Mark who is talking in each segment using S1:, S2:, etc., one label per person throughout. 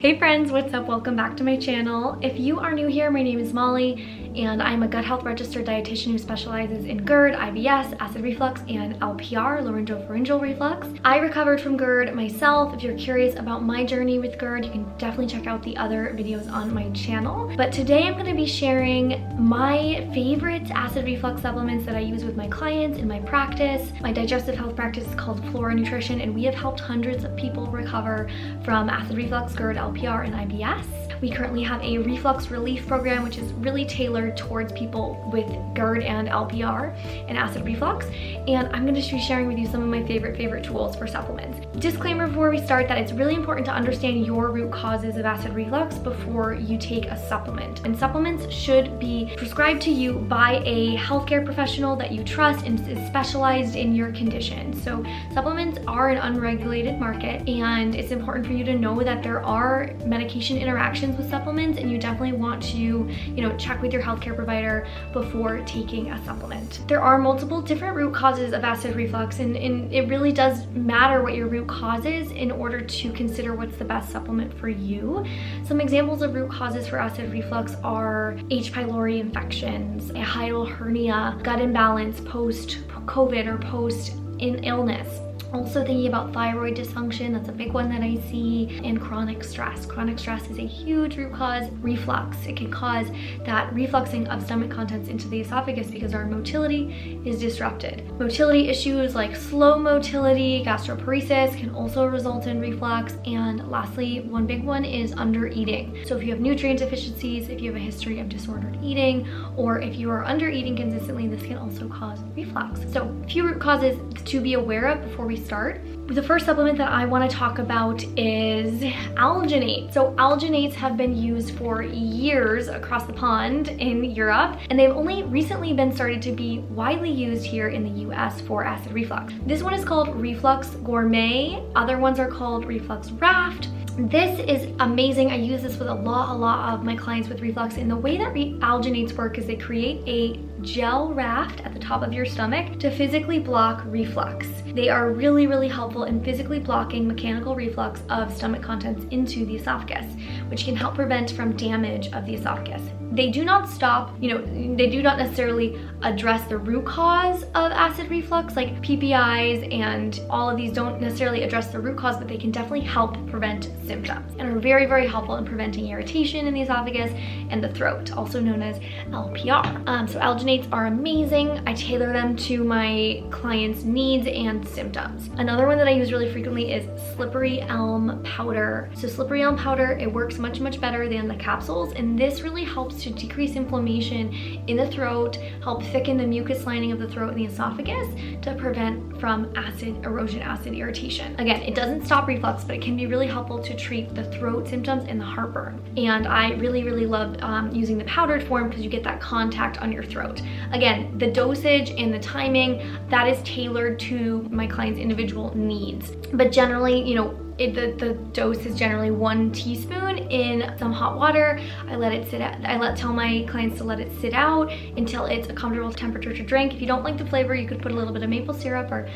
S1: Hey friends, what's up? Welcome back to my channel. If you are new here, my name is Molly and I'm a gut health registered dietitian who specializes in GERD, IBS, acid reflux, and LPR, laryngopharyngeal reflux. I recovered from GERD myself. If you're curious about my journey with GERD, you can definitely check out the other videos on my channel. But today I'm going to be sharing my favorite acid reflux supplements that I use with my clients in my practice. My digestive health practice is called Flora Nutrition, and we have helped hundreds of people recover from acid reflux, GERD, LPR, and IBS. We currently have a reflux relief program, which is really tailored towards people with GERD and LPR and acid reflux. And I'm going to be sharing with you some of my favorite tools for supplements. Disclaimer before we start that it's really important to understand your root causes of acid reflux before you take a supplement. And supplements should be prescribed to you by a healthcare professional that you trust and is specialized in your condition. So supplements are an unregulated market, and it's important for you to know that there are medication interactions with supplements, and you definitely want to, check with your healthcare provider before taking a supplement. There are multiple different root causes of acid reflux, and it really does matter what your root cause is in order to consider what's the best supplement for you. Some examples of root causes for acid reflux are H. pylori infections, a hiatal hernia, gut imbalance post-COVID or post-illness. Also thinking about thyroid dysfunction, that's a big one that I see, and chronic stress. Chronic stress is a huge root cause. Reflux, it can cause that refluxing of stomach contents into the esophagus because our motility is disrupted. Motility issues like slow motility, gastroparesis can also result in reflux. And lastly, one big one is under eating. So if you have nutrient deficiencies, if you have a history of disordered eating, or if you are under eating consistently, this can also cause reflux. So a few root causes to be aware of before we start. The first supplement that I want to talk about is alginates. So alginates have been used for years across the pond in Europe, and they've only recently been started to be widely used here in the US for acid reflux. This one is called Reflux Gourmet. Other ones are called Reflux Raft. This is amazing. I use this with a lot of my clients with reflux, and the way that alginates work is they create a gel raft at the top of your stomach to physically block reflux. They are really helpful in physically blocking mechanical reflux of stomach contents into the esophagus, which can help prevent from damage of the esophagus. They do not stop, they do not necessarily address the root cause of acid reflux, like PPIs and all of these don't necessarily address the root cause, but they can definitely help prevent symptoms and are very helpful in preventing irritation in the esophagus and the throat, also known as LPR. So alginates are amazing. I tailor them to my clients' needs and symptoms. Another one that I use really frequently is slippery elm powder. So slippery elm powder, it works much better than the capsules, and this really helps to decrease inflammation in the throat, help thicken the mucus lining of the throat and the esophagus to prevent from acid erosion, acid irritation. Again, it doesn't stop reflux, but it can be really helpful to treat the throat symptoms and the heartburn. And I really love using the powdered form because you get that contact on your throat. Again, the dosage and the timing, that is tailored to my client's individual needs. But generally, the dose is generally 1 teaspoon in some hot water. I let it sit out. Tell my clients to let it sit out until it's a comfortable temperature to drink. If you don't like the flavor, you could put a little bit of maple syrup or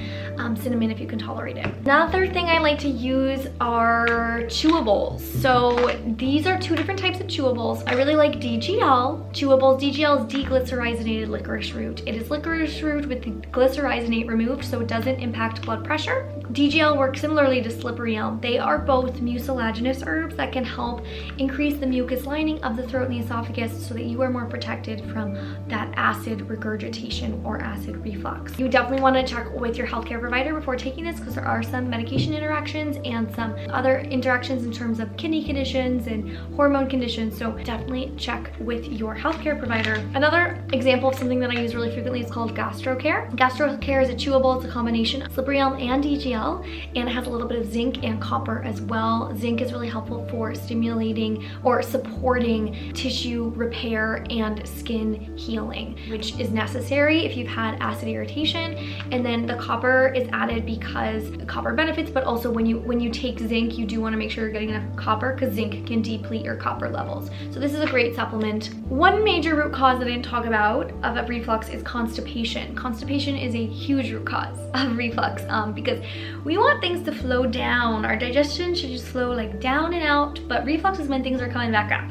S1: cinnamon if you can tolerate it. Another thing I like to use are chewables. So these are 2 different types of chewables. I really like DGL chewables. DGL is deglycyrrhizinated licorice root. It is licorice root with the glycyrrhizinate removed, so it doesn't impact blood pressure. DGL works similarly to slippery elm. They are both mucilaginous herbs that can help increase the mucus lining of the throat and the esophagus so that you are more protected from that acid regurgitation or acid reflux. You definitely want to check with your healthcare provider before taking this because there are some medication interactions and some other interactions in terms of kidney conditions and hormone conditions, so definitely check with your healthcare provider. Another example of something that I use really frequently is called gastrocare. Gastrocare is a chewable. It's a combination of slippery elm and DGL, and it has a little bit of zinc and copper as well. Zinc is really helpful for stimulating stimulating or supporting tissue repair and skin healing, which is necessary if you've had acid irritation. And then the copper is added because copper benefits, but also when you take zinc, you do want to make sure you're getting enough copper because zinc can deplete your copper levels. So this is a great supplement. One major root cause that I didn't talk about of reflux is constipation. Constipation is a huge root cause of reflux because we want things to flow down. Our digestion should just flow like down and out, but reflux is when things are coming back up.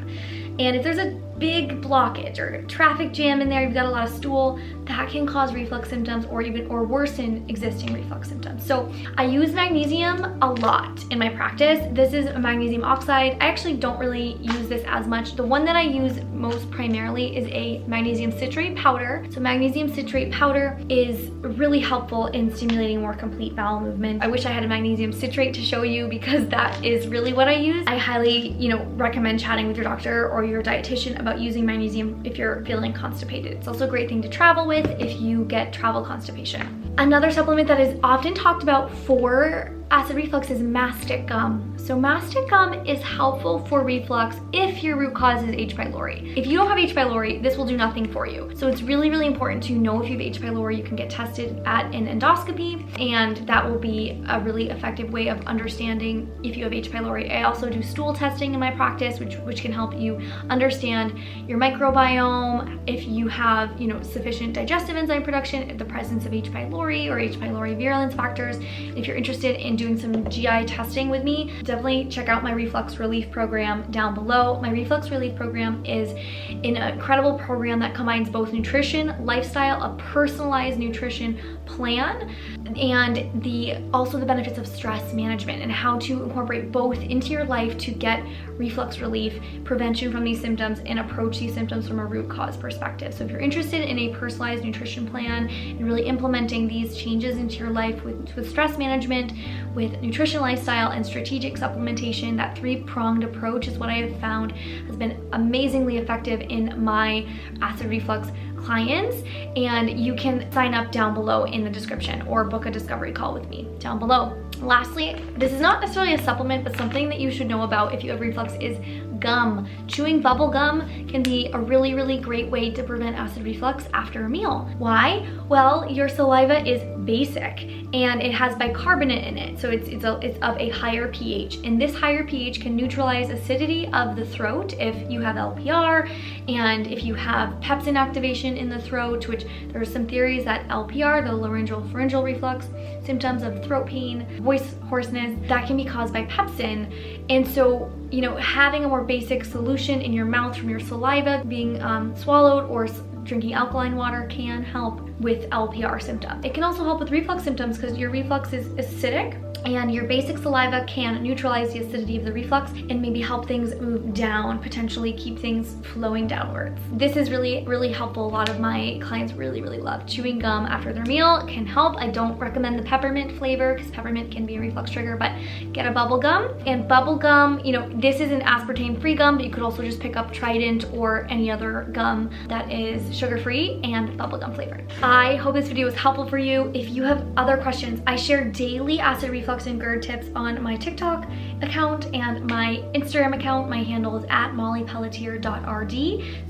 S1: And if there's a big blockage or a traffic jam in there, you've got a lot of stool, that can cause reflux symptoms or worsen existing reflux symptoms. So I use magnesium a lot in my practice. This is a magnesium oxide. I actually don't really use this as much. The one that I use most primarily is a magnesium citrate powder. So magnesium citrate powder is really helpful in stimulating more complete bowel movement. I wish I had a magnesium citrate to show you because that is really what I use. I highly, recommend chatting with your doctor or your dietitian about using magnesium if you're feeling constipated. It's also a great thing to travel with if you get travel constipation. Another supplement that is often talked about for acid reflux is mastic gum. So mastic gum is helpful for reflux if your root cause is H. pylori. If you don't have H. pylori, this will do nothing for you. So it's really, really important to know if you have H. pylori. You can get tested at an endoscopy, and that will be a really effective way of understanding if you have H. pylori. I also do stool testing in my practice, which can help you understand your microbiome, if you have, sufficient digestive enzyme production, the presence of H. pylori or H. pylori virulence factors. If you're interested in doing some GI testing with me, definitely check out my reflux relief program down below. My reflux relief program is an incredible program that combines both nutrition, lifestyle, a personalized nutrition plan, and also the benefits of stress management and how to incorporate both into your life to get reflux relief, prevention from these symptoms, and approach these symptoms from a root cause perspective. So if you're interested in a personalized nutrition plan and really implementing these changes into your life with stress management, with nutrition, lifestyle, and strategic supplementation, that three-pronged approach is what I have found has been amazingly effective in my acid reflux clients. And you can sign up down below in the description or book a discovery call with me down below. Lastly, this is not necessarily a supplement, but something that you should know about if you have reflux is gum. Chewing bubble gum can be a really, really great way to prevent acid reflux after a meal. Why? Well, your saliva is basic and it has bicarbonate in it, so it's of a higher pH, and this higher pH can neutralize acidity of the throat if you have LPR and if you have pepsin activation in the throat, which there are some theories that LPR, the laryngeal pharyngeal reflux, symptoms of throat pain, voice hoarseness, that can be caused by pepsin. And so, having a more basic solution in your mouth from your saliva being swallowed or drinking alkaline water can help with LPR symptoms. It can also help with reflux symptoms because your reflux is acidic, and your basic saliva can neutralize the acidity of the reflux and maybe help things move down, potentially keep things flowing downwards. This is really, really helpful. A lot of my clients really, really love chewing gum after their meal. It can help. I don't recommend the peppermint flavor because peppermint can be a reflux trigger, but get a bubble gum. And bubble gum, this is an aspartame-free gum, but you could also just pick up Trident or any other gum that is sugar-free and bubblegum flavored. I hope this video was helpful for you. If you have other questions, I share daily acid reflux and GERD tips on my TikTok account and my Instagram account. My handle is at mollypelletier.rd,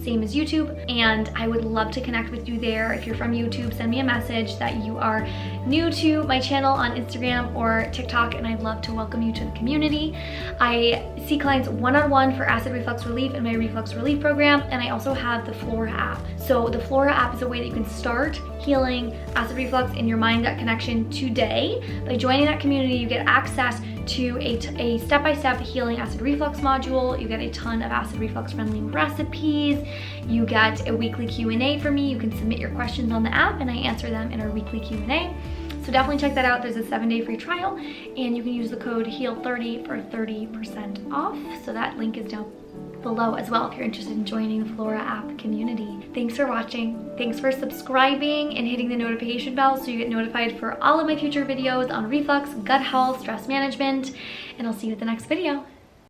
S1: same as YouTube, and I would love to connect with you there. If you're from YouTube, send me a message that you are new to my channel on Instagram or TikTok, and I'd love to welcome you to the community. I see clients one-on-one for acid reflux relief in my reflux relief program, and I also have the Flora app. So the Flora app is a way that you can start healing acid reflux in your mind-gut connection today. By joining that community, you get access to a step-by-step healing acid reflux module. You get a ton of acid reflux friendly recipes. You get a weekly Q&A from me. You can submit your questions on the app and I answer them in our weekly Q&A. So definitely check that out. There's a 7-day free trial and you can use the code HEAL30 for 30% off. So that link is down below as well if you're interested in joining the Flora app community. Thanks for watching. Thanks for subscribing and hitting the notification bell so you get notified for all of my future videos on reflux, gut health, stress management, and I'll see you at the next video.